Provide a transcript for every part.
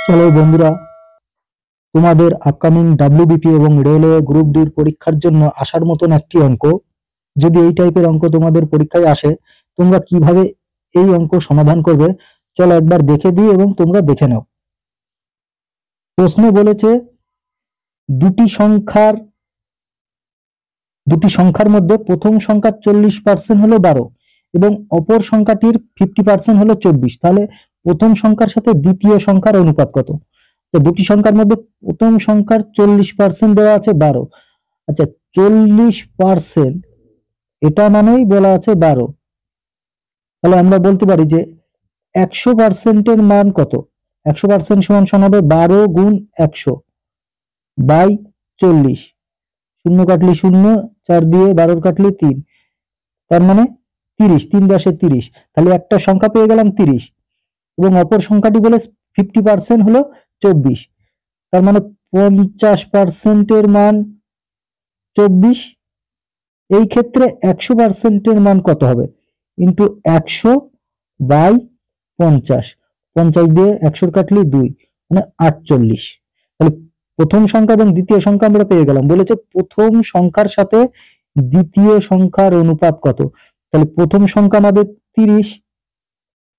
চলো বন্ধুরা, তোমাদের আপকামিং ডাব্লিউবিপি এবং রেলওয়ে গ্রুপ ডির পরীক্ষার জন্য আসার মতন একটি অঙ্ক। যদি এই টাইপের অঙ্ক তোমাদের পরীক্ষায় আসে, তোমরা কিভাবে এই অঙ্ক সমাধান করবে চলো একবার দেখে দিই এবং তোমরা দেখে নাও। প্রশ্নে বলেছে দুটি সংখ্যার মধ্যে প্রথম সংখ্যার 40% হলো 12 এবং অপর সংখ্যাটির 50% হলো 24। তাহলে প্রথম সংখ্যার সাথে দ্বিতীয় সংখ্যার অনুপাত কত? দুটি সংখ্যার মধ্যে প্রথম সংখ্যার 40% দেওয়া আছে 12। আচ্ছা, 40% এটা মানেই বলা আছে 12। তাহলে আমরা বলতে পারি যে 100%-এর মান কত? 100% সমান হবে 12 গুণ 100 বাই 40। শূন্য কাটলে 0, 4 দিয়ে 12 কাটলে 3, তার মানে 30। 3 10 30। তাহলে একটা সংখ্যা পেয়ে গেলাম 30 এবং অপর সংখ্যাটি বলে 50% হলো 24। তার মানে 50%-এর মান 24। এই ক্ষেত্রে 100%-এর মান কত হবে? Into 100 by 50। 50 দিয়ে 100 কাটলে 2, মানে 48। তাহলে প্রথম সংখ্যা এবং দ্বিতীয় সংখ্যা আমরা পেয়ে গেলাম। বলেছে প্রথম সংখ্যার সাথে দ্বিতীয় সংখ্যার অনুপাত কত? তাহলে প্রথম সংখ্যা আমাদের 30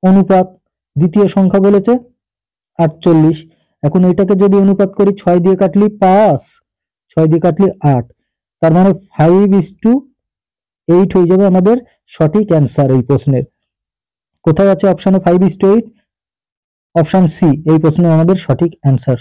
অনুপাত দ্বিতীয় সংখ্যা বলেছে 48। এখন এটাকে যদি অনুপাত করি 6 দিয়ে কাটলি 5, 6 দিয়ে কাটলি 8, তার মানে 5:8 হয়ে যাবে আমাদের সঠিক অ্যান্সার এই প্রশ্নের। কোথায় আছে অপশনে 5:8? অপশন সি এই প্রশ্নের আমাদের সঠিক অ্যান্সার।